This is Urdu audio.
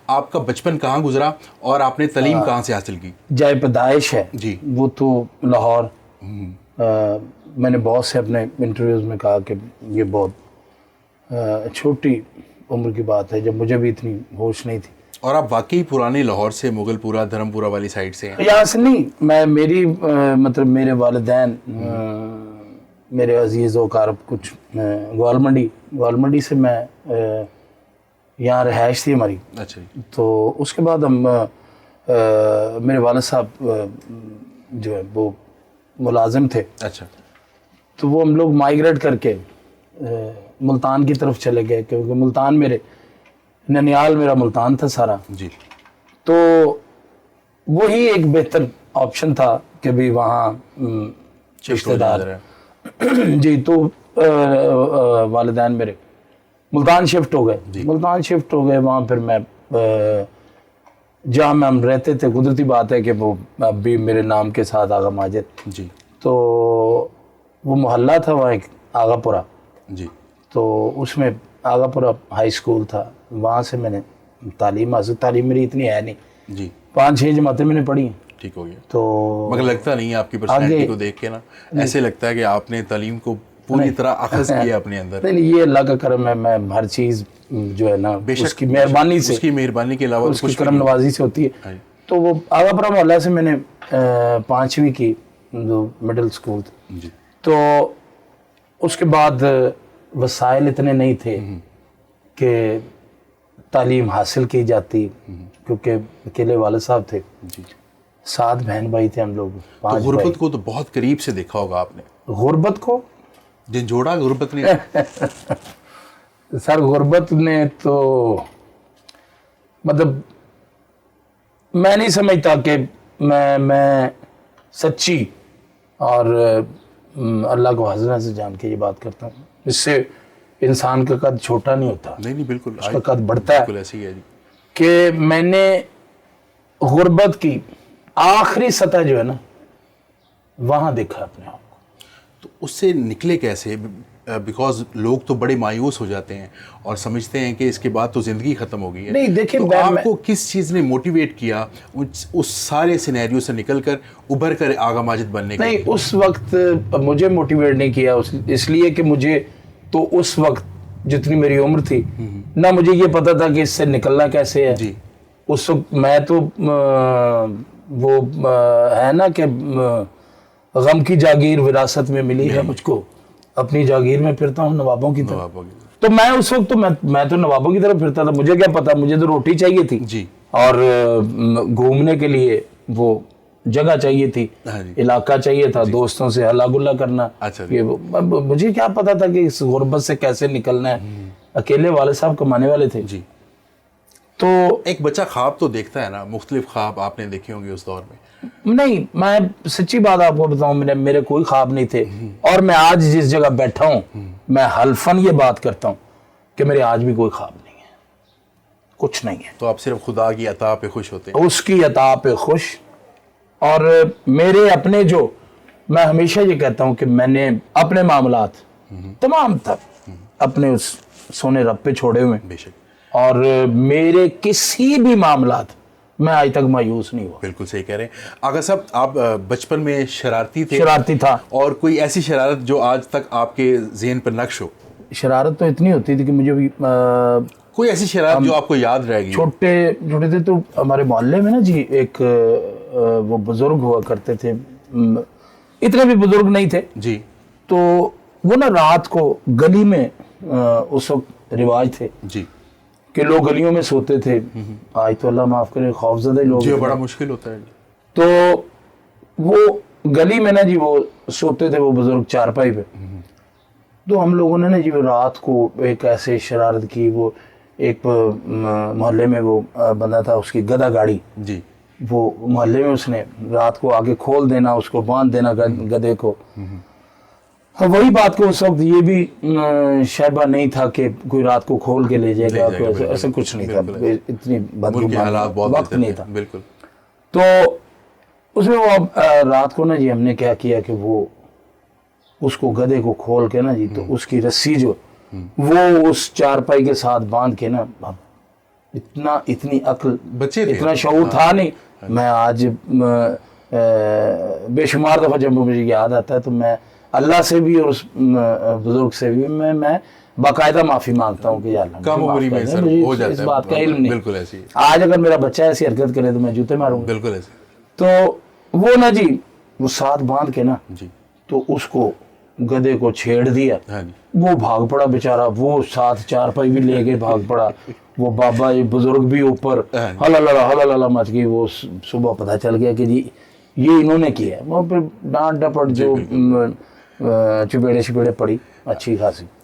آپ کا بچپن کہاں گزرا اور آپ نے تعلیم کہاں سے حاصل کی؟ جائے پیدائش ہے جی وہ تو لاہور. میں نے بہت سے اپنے انٹرویوز میں کہا کہ یہ بہت چھوٹی عمر کی بات ہے جب مجھے بھی اتنی ہوش نہیں تھی. اور آپ واقعی پرانے لاہور سے، مغل پورہ، دھرم پورہ والی سائڈ سے ہیں؟ یہاں سے نہیں، میں میری مطلب میرے والدین میرے عزیز و اقارب کچھ گوالمنڈی سے میں یہاں رہائش تھی ہماری. اچھا جی. تو اس کے بعد ہم میرے والد صاحب جو ہے وہ ملازم تھے. اچھا. تو وہ ہم لوگ مائیگریٹ کر کے ملتان کی طرف چلے گئے کیونکہ ملتان ننیال میرا ملتان تھا سارا. جی. تو وہی ایک بہتر آپشن تھا کہ بھی وہاں رشتہ دار. جی. تو والدین میرے ملتان شفٹ ہو گئے. وہاں پھر میں جہاں میں ہم رہتے تھے، قدرتی بات ہے کہ وہ اب بھی میرے نام کے ساتھ آغا ماجد. جی. تو وہ محلہ تھا وہاں ایک آغا پورہ. جی. تو اس میں آغا پورہ ہائی اسکول تھا. وہاں سے میں نے تعلیم میری اتنی ہے نہیں. جی. 5-6 جماعتیں میں نے پڑھی. ٹھیک ہو گیا. تو مگر لگتا نہیں ہے آپ کی پرسنالٹی کو دیکھ کے نا، ایسے لگتا ہے کہ آپ نے تعلیم کو پوری طرح اخذ کیا اپنے اندر. نہیں، یہ اللہ کا کرم ہے. میں ہر چیز جو ہے نا اس کی مہربانی سے، اس کی مہربانی کے علاوہ اس کی کرم نوازی سے ہوتی ہے. تو وہ آغا پورہ محلہ سے میں نے 5ویں کی جو مڈل اسکول تھا. جی. تو اس کے بعد وسائل اتنے نہیں تھے کہ تعلیم حاصل کی جاتی، کیونکہ اکیلے والد صاحب تھے. جی. 7 بہن بھائی تھے ہم لوگ. تو غربت کو تو بہت قریب سے دیکھا ہوگا آپ نے. غربت کو جھنجھوڑا غربت نے. سر غربت نے تو مطلب میں نہیں سمجھتا کہ میں سچی اور اللہ کو حضرت سے جان کے یہ بات کرتا ہوں. اس سے انسان کا قد چھوٹا نہیں ہوتا. نہیں بالکل، اس کا قد بڑھتا ہے. بالکل ایسے ہی ہے جی. کہ میں نے غربت کی آخری سطح جو ہے نا وہاں دیکھا اپنے آپ کو. تو اس سے نکلے کیسے؟ بیکاز لوگ تو بڑے مایوس ہو جاتے ہیں اور سمجھتے ہیں کہ اس کے بعد تو زندگی ختم ہو گئی ہے. نہیں دیکھیں، تو آپ کو کس چیز نے موٹیویٹ کیا اس سارے سینیریو سے نکل کر ابھر کر آغا ماجد بننے کا؟ نہیں، اس وقت مجھے موٹیویٹ نہیں کیا اس لیے کہ مجھے تو اس وقت جتنی میری عمر تھی نہ مجھے یہ پتا تھا کہ اس سے نکلنا کیسے ہے. جی. اس وقت میں تو وہ ہے نا کہ غم کی جاگیر وراثت میں ملی ہے مجھ کو. اپنی جاگیر میں پھرتا ہوں نوابوں کی طرف. تو میں اس وقت تو میں تو نوابوں کی طرف پھرتا تھا. مجھے کیا پتا، مجھے تو روٹی چاہیے تھی. جی. اور گھومنے کے لیے وہ جگہ چاہیے تھی، علاقہ چاہیے تھا، دوستوں سے ہلا گلا کرنا. مجھے کیا پتا تھا کہ اس غربت سے کیسے نکلنا ہے. اکیلے والد صاحب کمانے والے تھے. جی. تو ایک بچہ خواب تو دیکھتا ہے نا، مختلف خواب آپ نے دیکھے ہوں گے اس دور میں. نہیں، میں سچی بات آپ کو بتاؤں، میرے کوئی خواب نہیں تھے. اور میں آج جس جگہ بیٹھا ہوں میں حلفاً یہ بات کرتا ہوں کہ میرے آج بھی کوئی خواب نہیں ہے، کچھ نہیں ہے. تو آپ صرف خدا کی عطا پہ خوش ہوتے ہیں؟ اس کی عطا پہ خوش. اور میرے اپنے جو میں ہمیشہ یہ کہتا ہوں کہ میں نے اپنے معاملات تمام تک اپنے اس سونے رب پہ چھوڑے ہوئے. بے شک. اور میرے کسی بھی معاملات میں آج تک مایوس نہیں ہوا. بالکل صحیح کہہ رہے ہیں آغا صاحب. آپ بچپن میں شرارتی تھے؟ شرارتی تھا. اور کوئی ایسی شرارت جو آج تک آپ کے ذہن پر نقش ہو؟ شرارت تو اتنی ہوتی تھی کہ مجھے بھی کوئی ایسی شرارت جو آپ کو یاد رہے گی؟ چھوٹے تھے تو ہمارے محلے میں نا جی ایک وہ بزرگ ہوا کرتے تھے. اتنے بھی بزرگ نہیں تھے جی. تو وہ نا رات کو گلی میں اس وقت رواج تھے جی کہ لوگ گلیوں میں سوتے تھے. آج تو اللہ معاف کرے خوفزدہ لوگ جی، بڑا مشکل ہوتا ہے. تو وہ گلی میں نا جی وہ سوتے تھے وہ بزرگ چارپائی پہ. تو ہم لوگوں نے نا جی رات کو ایک ایسے شرارت کی. وہ ایک محلے میں وہ بندہ تھا، اس کی گدا گاڑی جی. وہ محلے میں اس نے رات کو آگے کھول دینا، اس کو باندھ دینا گدے کو. وہی بات کو اس وقت یہ بھی شائبہ نہیں تھا کہ کوئی رات کو کھول کے لے جائے گا، ایسا کچھ نہیں تھا. اتنی وقت نہیں تھا. بالکل. تو اس میں وہ رات کو نا جی ہم نے کیا کیا کہ وہ اس کو گدے کو کھول کے نا جی تو اس کی رسی جو وہ اس چارپائی کے ساتھ باندھ کے نا اتنی عقل بچے تھے، اتنا شعور تھا نہیں. میں آج بے شمار دفعہ جب مجھے یاد آتا ہے تو میں اللہ سے بھی اور اس بزرگ سے بھی میں باقاعدہ معافی مانگتا ہوں کہ یا اللہ کم عمری میں سر مجھے ہو جاتا اس ہے، بات کا علم نہیں. بالکل ایسی آج اگر میرا بچہ ایسی حرکت کرے تو میں جوتے ماروں گا. بالکل ایسی. تو وہ نا جی وہ ساتھ باندھ کے نا جی تو اس کو گدے کو چھیڑ دیا. ہاں جی وہ بھاگ پڑا بیچارہ, وہ ساتھ چارپائی بھی لے کے بھاگ پڑا. وہ بابا یہ بزرگ بھی اوپر ہلا مچ گئی. وہ صبح پتہ چل گیا کہ جی یہ انہوں نے کیا ہے. وہ پھر ڈانٹ ڈپٹ جو چپیڑے شپیڑے پڑی اچھی خاصی.